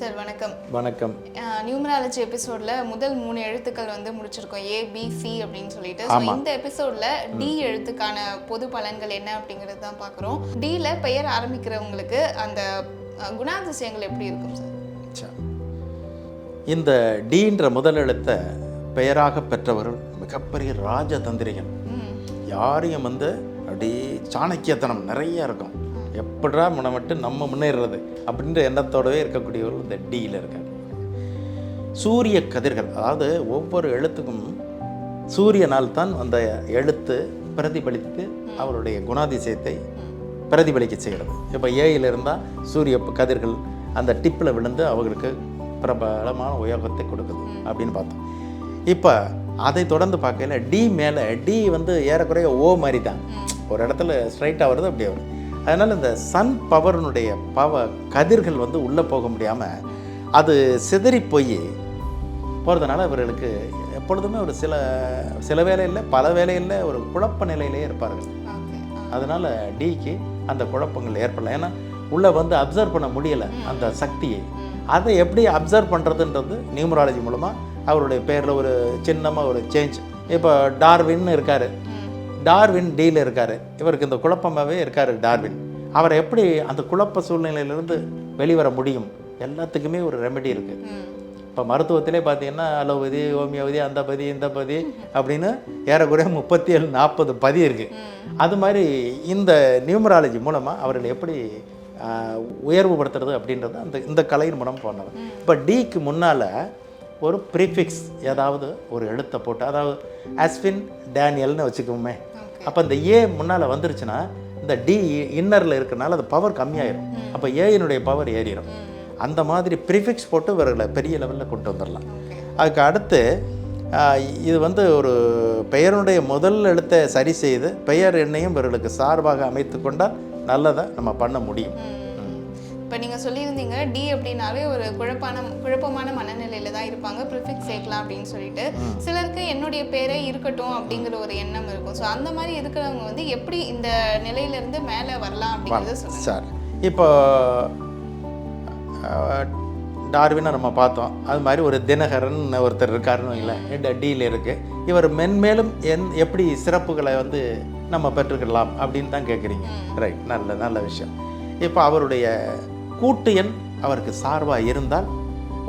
Sir வணக்கம். வணக்கம். Numerology எபிசோட்ல முதல் 3 எழுத்துக்கள் வந்து முடிச்சிருக்கோம், ABC அப்படின்னு சொல்லிட்டு. இந்த எபிசோட்ல டி எழுத்துக்கான பொது பலன்கள் என்ன அப்படிங்கிறது தான் பார்க்குறோம். டியில் பெயர் ஆரம்பிக்கிறவங்களுக்கு அந்த குணாதிசயங்கள் எப்படி இருக்கும் சார்? இந்த டீன்ற முதல் எழுத்தை பெயராக பெற்றவர்கள் மிகப்பெரிய ராஜதந்திரிகள். யாரையும் வந்து அப்படி சாணக்கியத்தனம் நிறைய இருக்கும். எப்படா முன்னமட்டு நம்ம முன்னேறது அப்படின்ற எண்ணத்தோடவே இருக்கக்கூடியவர்கள் இந்த டியில் இருக்காங்க. சூரிய கதிர்கள், அதாவது ஒவ்வொரு எழுத்துக்கும் சூரியனால் தான் அந்த எழுத்து பிரதிபலித்து அவருடைய குணாதிசயத்தை பிரதிபலிக்க செய்கிறது. இப்போ ஏயில் இருந்தால் சூரிய கதிர்கள் அந்த டிப்பில் விழுந்து அவங்களுக்கு பிரபலமான உயோகத்தை கொடுக்குது அப்படின்னு பார்த்தோம். இப்போ அதை தொடர்ந்து பார்க்கல டி மேலே டி வந்து ஏறக்குறைய ஓ மாதிரி தான், ஒரு இடத்துல ஸ்ட்ரைட்டாக வருது அப்படியே வரும். அதனால் இந்த சன் பவர்னுடைய கதிர்கள் வந்து உள்ளே போக முடியாமல் அது சிதறி போய் போகிறதுனால இவர்களுக்கு எப்பொழுதுமே ஒரு சில வேலையில் பல வேலையில் ஒரு குழப்ப நிலையிலே இருப்பார்கள். அதனால் டிக்கு அந்த குழப்பங்கள் ஏற்படலாம். ஏன்னா உள்ளே வந்து அப்சர்வ் பண்ண முடியலை அந்த சக்தியை. அதை எப்படி அப்சர்வ் பண்ணுறதுன்றது நியூமராலஜி மூலமாக அவருடைய பேரில் ஒரு சின்னமாக ஒரு சேஞ்ச். இப்போ டார்வின் இருக்கார், டார்வின் டியில் இருக்கார். இவருக்கு இந்த குழப்பமாகவே இருக்கார் டார்வின். அவரை எப்படி அந்த குழப்ப சூழ்நிலையிலிருந்து வெளிவர முடியும்? எல்லாத்துக்குமே ஒரு ரெமெடி இருக்குது. இப்போ மருத்துவத்திலே பார்த்தீங்கன்னா அலோபதி, ஹோமியோபதி, அந்த பதி இந்த பதி அப்படின்னு ஏறக்குறைய 37-40 பதி இருக்குது. அது மாதிரி இந்த நியூமராலஜி மூலமாக அவர்கள் எப்படி உயர்வுபடுத்துறது அப்படின்றது இந்த கலையின் மூலம் போனது. இப்போ டிக்கு முன்னால் ஒரு ப்ரீஃபிக்ஸ் ஏதாவது ஒரு எழுத்தை போட்டு, அதாவது அஸ்வின் டேனியல்னு வச்சுக்கோமே. அப்போ இந்த ஏ முன்னால் வந்துருச்சுன்னா இந்த டி இன்னரில் இருக்கிறனால அது பவர் கம்மியாயிடும். அப்போ ஏயினுடைய பவர் ஏறிடும். அந்த மாதிரி ப்ரிஃபிக்ஸ் போட்டு இவர்களை பெரிய லெவலில் கொண்டு வந்துடலாம். அதுக்கு அடுத்து இது வந்து ஒரு பெயருடைய முதல் எழுத்தை சரி செய்து பெயர் எண்ணையும் இவர்களுக்கு சார்பாக அமைத்து கொண்டால் நல்லதை நம்ம பண்ண முடியும். இப்போ நீங்கள் சொல்லியிருந்தீங்க டி அப்படின்னாவே ஒரு குழப்பமான மனநிலையில் தான் இருப்பாங்க, ப்ரிஃபிக்ஸ் சேர்க்கலாம் அப்படின்னு சொல்லிட்டு. சிலருக்கு என்னுடைய பேரே இருக்கட்டும் அப்படிங்கிற ஒரு எண்ணம் இருக்கும். ஸோ அந்த மாதிரி இருக்கிறவங்க வந்து எப்படி இந்த நிலையிலேருந்து மேலே வரலாம் அப்படிங்கிறத சொல்லுங்கள் சார். இப்போ டார்வினை நம்ம பார்த்தோம். அது மாதிரி ஒரு தினகரன் ஒருத்தர் இருக்காருன்னு இல்லை, டியில் இருக்குது. இவர் மென்மேலும் எப்படி சிறப்புகளை வந்து நம்ம பெற்றுக்கலாம் அப்படின்னு தான் கேட்குறீங்க. ரைட், நல்ல விஷயம். இப்போ அவருடைய கூட்டு எண் அவருக்கு சார்பாக இருந்தால்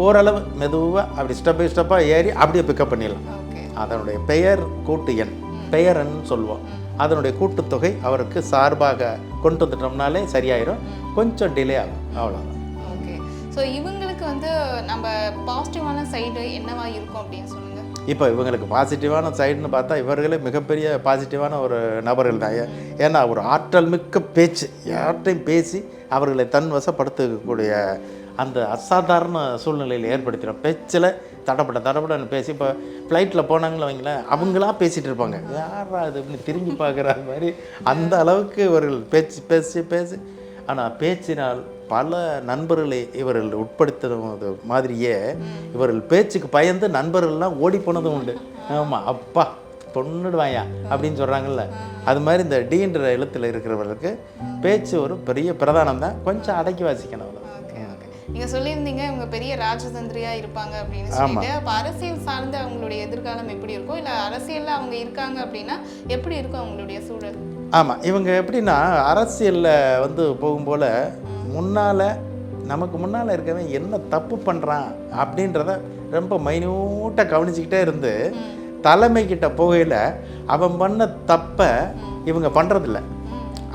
ஓரளவு மெதுவாக அப்படி ஸ்டெப் பை ஸ்டெப்பாக ஏறி அப்படியே பிக்கப் பண்ணிடலாம். அதனுடைய பெயர் கூட்டு எண், பெயரன் சொல்லுவோம். அதனுடைய கூட்டுத்தொகை அவருக்கு சார்பாக கொண்டு வந்துட்டோம்னாலே சரியாயிடும். கொஞ்சம் டிலே ஆகும், அவ்வளோதான். ஓகே. ஸோ இவங்களுக்கு வந்து நம்ம பாசிட்டிவான சைடு என்னவா இருக்கும் அப்படின்னு சொல்லுங்கள். இப்போ இவங்களுக்கு பாசிட்டிவான சைடுன்னு பார்த்தா இவர்களே மிகப்பெரிய பாசிட்டிவான ஒரு நபர்கள் தான். ஏன்னா ஒரு ஆற்றல் மிக்க பேச்சு, யார்ட்டையும் பேசி அவர்களை தன் வசப்படுத்தக்கூடிய அந்த அசாதாரண சூழ்நிலையில் ஏற்படுத்திடும். பேச்சில் தடப்படன்னு பேசி, இப்போ ஃப்ளைட்டில் போனாங்களே வைங்களேன், அவங்களா பேசிகிட்டு இருப்பாங்க. யாரா இது அப்படின்னு திரும்பி பார்க்குற மாதிரி அந்த அளவுக்கு இவர்கள் பேசி ஆனால் பேச்சினால் பல நண்பர்களை இவர்கள் உட்படுத்துவது மாதிரியே இவர்கள் பேச்சுக்கு பயந்து நண்பர்கள்லாம் ஓடி போனதும் உண்டு. ஆமாம், அப்பா பொண்ணுடுவாயா அப்படின்னு சொல்கிறாங்கல்ல, அது மாதிரி இந்த டீன்ற எழுத்தில் இருக்கிறவர்களுக்கு பேச்சு ஒரு பெரிய பிரதானம் தான். கொஞ்சம் அடக்கி வாசிக்கணும். நீங்கள் சொல்லியிருந்தீங்க இவங்க பெரிய ராஜதந்திரியாக இருப்பாங்க அப்படின்னு சொல்லிட்டு. அப்போ அரசியல் சார்ந்த அவங்களுடைய எதிர்காலம் எப்படி இருக்கும், இல்லை அரசியலில் அவங்க இருக்காங்க அப்படின்னா எப்படி இருக்கும் அவங்களுடைய சூழல்? ஆமாம், இவங்க எப்படின்னா அரசியலில் வந்து போகும்போல நமக்கு முன்னால் இருக்கவன் என்ன தப்பு பண்ணுறான் அப்படின்றத ரொம்ப மைன்யூட்டாக கவனிச்சிக்கிட்டே இருந்து தலைமைக்கிட்ட போகையில் அவன் பண்ண தப்பை இவங்க பண்ணுறதில்ல.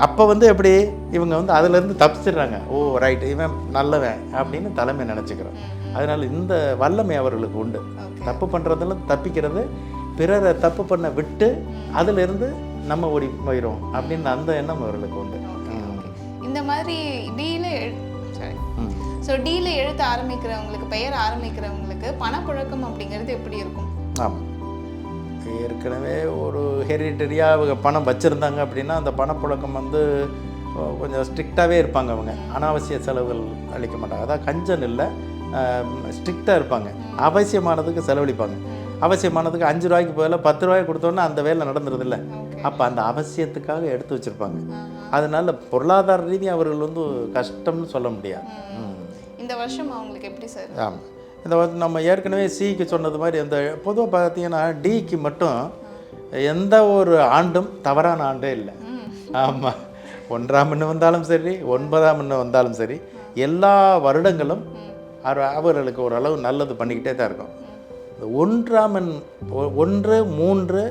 அப்போ வந்து எப்படி இவங்க வந்து அதிலேருந்து தப்பிச்சிடுறாங்க. ஓ ரைட், இவன் நல்லவன் அப்படின்னு தலைமை நினச்சிக்கிறோம். அதனால் இந்த வல்லமை அவர்களுக்கு உண்டு. தப்பு பண்ணுறதுல தப்பிக்கிறது, பிறரை தப்பு பண்ண விட்டு அதிலிருந்து நம்ம ஓடி போயிடும் அப்படின்னு அந்த எண்ணம் அவர்களுக்கு உண்டு. இந்த மாதிரி டியில் எழுத்து ஆரம்பிக்கிறவங்களுக்கு, பெயர் ஆரம்பிக்கிறவங்களுக்கு பணப்புழக்கம் அப்படிங்கிறது எப்படி இருக்கும்? ஆமாம், ஏற்கனவே ஒரு ஹெரிட்டரியாக அவங்க பணம் வச்சுருந்தாங்க அப்படின்னா அந்த பணப்புழக்கம் வந்து கொஞ்சம் ஸ்ட்ரிக்டாகவே இருப்பாங்க. அவங்க அனாவசிய செலவுகள் அளிக்க மாட்டாங்க. அதான் கஞ்சன் இல்லை, ஸ்ட்ரிக்டாக இருப்பாங்க. அவசியமானதுக்கு செலவழிப்பாங்க. அவசியமானதுக்கு 5 ரூபாய்க்கு பதிலாக 10 ரூபாய்க்கு கொடுத்தோன்னா அந்த வேலை நடந்துருது இல்லை. அப்போ அந்த அவசியத்துக்காக எடுத்து வச்சுருப்பாங்க. அதனால் பொருளாதார ரீதியாக அவர்கள் வந்து கஷ்டம்னு சொல்ல முடியாது. இந்த வருஷம் அவங்களுக்கு எப்படி சார்? ஆமாம், இந்த வந்து நம்ம ஏற்கனவே சிக்கு சொன்னது மாதிரி அந்த பொதுவாக பார்த்தீங்கன்னா டிக்கு மட்டும் எந்த ஒரு ஆண்டும் தவறான ஆண்டே இல்லை. ஆமாம், 1ஆம் எண்ணு வந்தாலும் சரி 9ஆம் எண்ணு வந்தாலும் சரி எல்லா வருடங்களும் அவர்களுக்கு ஓரளவு நல்லது பண்ணிக்கிட்டே தான் இருக்கும். இந்த 1ஆம் எண் 1, 3,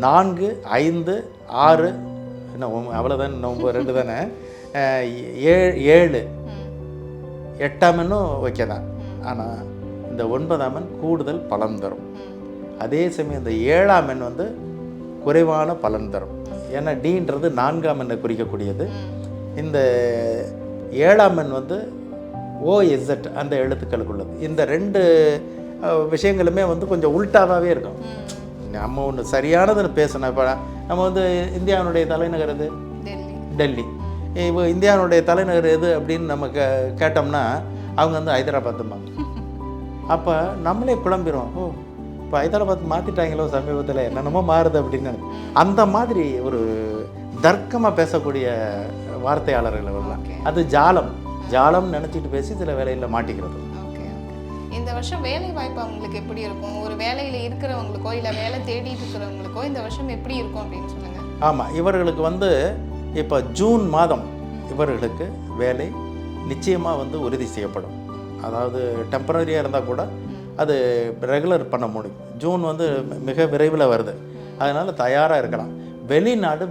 4, 5, 6 என்ன அவ்வளோதான், 2 தானே, 7, 8ஆம் எண்ணும் ஓகே தான். ஆனால் இந்த 9ஆம் எண் கூடுதல் பலன் தரும். அதே சமயம் இந்த 7ஆம் எண் வந்து குறைவான பலன் தரும். ஏன்னா டீன்றது 4ஆம் எண்ணை குறிக்கக்கூடியது. இந்த 7ஆம் எண் வந்து OZ அந்த எழுத்துக்களுக்கு உள்ளது. இந்த 2 விஷயங்களுமே வந்து கொஞ்சம் உல்டாவாகவே இருக்கும். நம்ம ஒன்று சரியானதுன்னு பேசணும். இப்போ நம்ம வந்து இந்தியாவுடைய தலைநகர் எது? டெல்லி. இப்போ இந்தியாவுடைய தலைநகர் எது அப்படின்னு நம்ம கேட்டோம்னா அவங்க வந்து ஹைதராபாத்தும்பாங்க. அப்போ நம்மளே குழம்பிடும், ஓ இப்போ ஹைதராபாத் மாற்றிட்டாங்களோ சமீபத்தில், என்னென்னமோ மாறுது அப்படின்னு. அந்த மாதிரி ஒரு தர்க்கமாக பேசக்கூடிய வார்த்தையாளர்கள் வரலாம். அது ஜாலம் நினச்சிட்டு பேசி சில வேலையில் மாட்டிக்கிறது. இந்த வருஷம் வேலை வாய்ப்பு அவங்களுக்கு எப்படி இருக்கும்? ஒரு வேலையில் இருக்கிறவங்களுக்கோ இல்லை வேலை தேடிட்டு இருக்கிறவங்களுக்கோ இந்த வருஷம் எப்படி இருக்கும் அப்படின்னு சொல்லுங்கள். ஆமாம், இவர்களுக்கு வந்து இப்போ ஜூன் மாதம் இவர்களுக்கு வேலை நிச்சயமாக வந்து உறுதி செய்யப்படும். அதாவது டெம்பரரியாக இருந்தால் கூட அது ரெகுலர் பண்ண முடியும். ஜூன் வந்து மிக விரைவில் வருது, அதனால் தயாராக இருக்கலாம். வெளிநாடு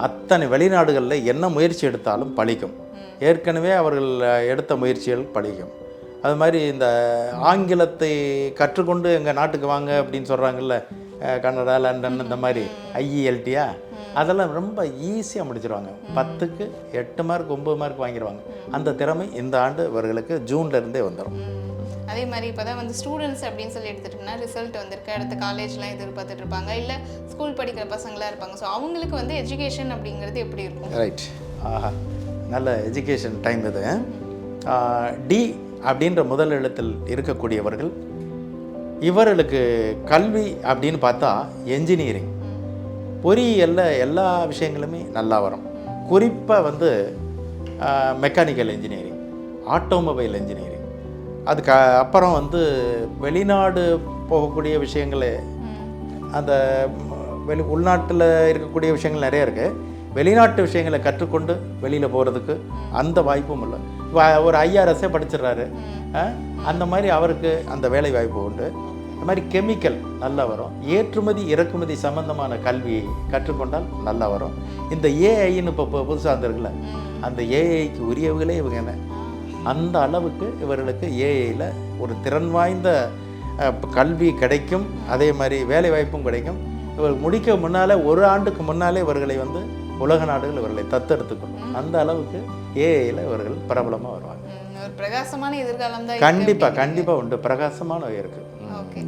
அத்தனை வெளிநாடுகளில் என்ன முயற்சி எடுத்தாலும் பலிக்கும். ஏற்கனவே அவர்கள் எடுத்த முயற்சிகள் பலிக்கும். அது மாதிரி இந்த ஆங்கிலத்தை கற்றுக்கொண்டு எங்கள் நாட்டுக்கு வாங்க அப்படின்னு சொல்கிறாங்கல்ல, கனடா, லண்டன், இந்த மாதிரி IELTயா, அதெல்லாம் ரொம்ப ஈஸியாக முடிச்சிருவாங்க. 10க்கு 8 மார்க் 9 மார்க் வாங்கிடுவாங்க. அந்த திறமை இந்த ஆண்டு இவர்களுக்கு ஜூன்லேருந்தே வந்துடும். அதே மாதிரி இப்போ தான் வந்து ஸ்டூடெண்ட்ஸ் அப்படின்னு சொல்லி எடுத்துகிட்டோம்னா ரிசல்ட் வந்திருக்கு, அடுத்த காலேஜ்லாம் எதிர்பார்த்துட்டு இருப்பாங்க, இல்லை ஸ்கூல் படிக்கிற பசங்களாக இருப்பாங்க. ஸோ அவங்களுக்கு வந்து எஜுகேஷன் அப்படிங்கிறது எப்படி இருக்கும்? ரைட், நல்ல எஜுகேஷன் டைம் இது. டி அப்படின்ற முதல் எழுத்தில் இருக்கக்கூடியவர்கள், இவர்களுக்கு கல்வி அப்படின்னு பார்த்தா என்ஜினியரிங், பொறியியலில் எல்லா விஷயங்களுமே நல்லா வரும். குறிப்பாக வந்து மெக்கானிக்கல் இன்ஜினியரிங், ஆட்டோமொபைல் இன்ஜினியரிங், அதுக்கு அப்புறம் வந்து வெளிநாடு போகக்கூடிய விஷயங்களே, அந்த உள்நாட்டில் இருக்கக்கூடிய விஷயங்கள் நிறைய இருக்குது. வெளிநாட்டு விஷயங்களை கற்றுக்கொண்டு வெளியில் போகிறதுக்கு அந்த வாய்ப்பும் இல்லை. ஒரு IRS படிச்சிடுறாரு, அந்த மாதிரி அவருக்கு அந்த வேலை வாய்ப்பு உண்டு. அது மாதிரி கெமிக்கல் நல்லா வரும். ஏற்றுமதி இறக்குமதி சம்பந்தமான கல்வியை கற்றுக்கொண்டால் நல்லா வரும். இந்த ஏஐன்னு இப்போ புதுசாக இருந்திருக்குல்ல, அந்த ஏஐக்கு உரியவர்களே இவங்க என்ன, அந்த அளவுக்கு இவர்களுக்கு ஏஐயில் ஒரு திறன் வாய்ந்த கல்வி கிடைக்கும். அதே மாதிரி வேலை வாய்ப்பும் கிடைக்கும். இவர் முடிக்க முன்னால், ஒரு ஆண்டுக்கு முன்னாலே இவர்களை வந்து உலக நாடுகள் இவர்களை தத்தெடுத்துக்கணும். அந்த அளவுக்கு ஏஐயில் இவர்கள் பிரபலமாக வருவாங்க. ஒரு பிரகாசமான எதிர்காலம் தான் கண்டிப்பாக உண்டு, பிரகாசமான இருக்குது. ஓகே,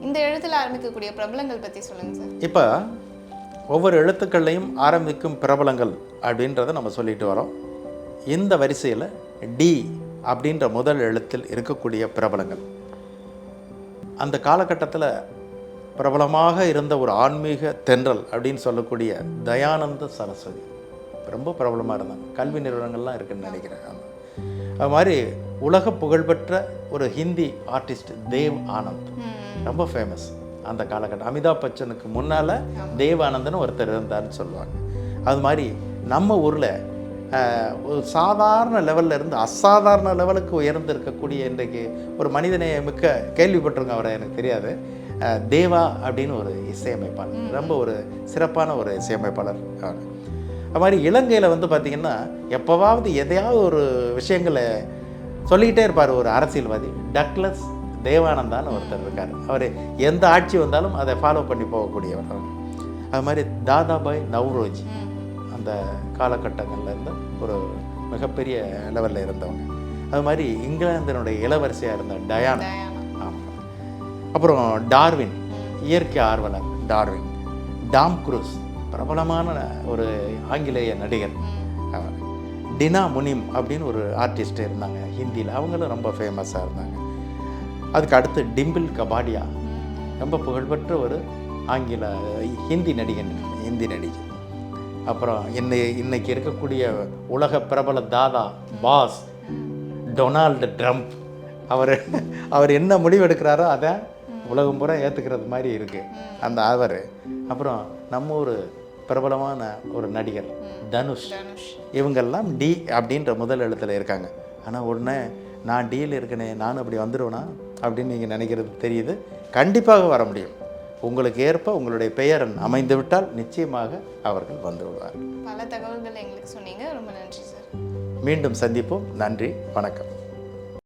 இந்த எழுத்தில் ஆரம்பிக்கக்கூடிய பிரபலங்கள் பற்றி சொல்லுங்கள் சார். இப்போ ஒவ்வொரு எழுத்துக்கள்லையும் ஆரம்பிக்கும் பிரபலங்கள் அப்படின்றத நம்ம சொல்லிட்டு வரோம். இந்த வரிசையில் டி அப்படின்ற முதல் எழுத்தில் இருக்கக்கூடிய பிரபலங்கள், அந்த காலகட்டத்தில் பிரபலமாக இருந்த ஒரு ஆன்மீக தென்றல் அப்படின்னு சொல்லக்கூடிய தயானந்த சரஸ்வதி ரொம்ப பிரபலமாக இருந்தாங்க. கல்வி நிறுவனங்கள்லாம் இருக்குதுன்னு நினைக்கிறேன். அது மாதிரி உலக புகழ்பெற்ற ஒரு ஹிந்தி ஆர்டிஸ்ட் தேவ் ஆனந்த் ரொம்ப ஃபேமஸ் அந்த காலகட்டம். அமிதாப் பச்சனுக்கு முன்னால் தேவ் ஆனந்த்னு ஒருத்தர் இருந்தார்னு சொல்லுவாங்க. அது மாதிரி நம்ம ஊரில் ஒரு சாதாரண லெவலில் இருந்து அசாதாரண லெவலுக்கு உயர்ந்து இருக்கக்கூடிய இன்றைக்கு ஒரு மனிதனை மிக்க கேள்விப்பட்டிருங்க, அவரை எனக்கு தெரியாது, தேவா அப்படின்னு ஒரு இசையமைப்பாளர், ரொம்ப ஒரு சிறப்பான ஒரு இசையமைப்பாளர். அது மாதிரி இலங்கையில் வந்து பார்த்திங்கன்னா எப்போவாவது எதையாவது ஒரு விஷயங்களை சொல்லிக்கிட்டே இருப்பார் ஒரு அரசியல்வாதி. டக்ளஸ் தேவானந்தான்னு ஒருத்தர் இருக்கார். அவர் எந்த ஆட்சி வந்தாலும் அதை ஃபாலோ பண்ணி போகக்கூடியவர். அது மாதிரி தாதாபாய் நவ்ரோஜி அந்த காலகட்டங்களில் இருந்த ஒரு மிகப்பெரிய லெவலில் இருந்தவங்க. அது மாதிரி இங்கிலாந்தினுடைய இளவரசியாக இருந்த டயானா. ஆமாம். அப்புறம் டார்வின், இயற்கை ஆர்வலர் டார்வின். டாம் குரூஸ் பிரபலமான ஒரு ஆங்கிலேய நடிகர். டினா முனிம் அப்படின்னு ஒரு ஆர்டிஸ்ட் இருந்தாங்க ஹிந்தியில், அவங்களும் ரொம்ப ஃபேமஸாக இருந்தாங்க. அதுக்கு அடுத்து டிம்பிள் கபாடியா, ரொம்ப புகழ்பெற்ற ஒரு ஆங்கில ஹிந்தி நடிகை. அப்புறம் இன்னைக்கு இருக்கக்கூடிய உலக பிரபல தாதா பாஸ் டொனால்டு ட்ரம்ப். அவர் என்ன முடிவு எடுக்கிறாரோ அதை உலகம் பூரா ஏற்றுக்கிறது மாதிரி இருக்குது அந்த அவர். அப்புறம் நம்ம ஒரு பிரபலமான ஒரு நடிகர் தனுஷ். இவங்கெல்லாம் டி அப்படின்ற முதல் எழுத்தில் இருக்காங்க. ஆனால் உடனே நான் டியில் இருக்கனே, நானும் அப்படி வந்துடுவேனா அப்படின்னு நீங்கள் நினைக்கிறது தெரியுது. கண்டிப்பாக வர முடியும். உங்களுக்கு ஏற்ப உங்களுடைய பெயர் அமைந்து விட்டால் நிச்சயமாக அவர்கள் வந்து விடுவார்கள். பல தகவல்கள் எங்களுக்கு சொன்னீங்க. ரொம்ப நன்றி சார். மீண்டும் சந்திப்போம். நன்றி, வணக்கம்.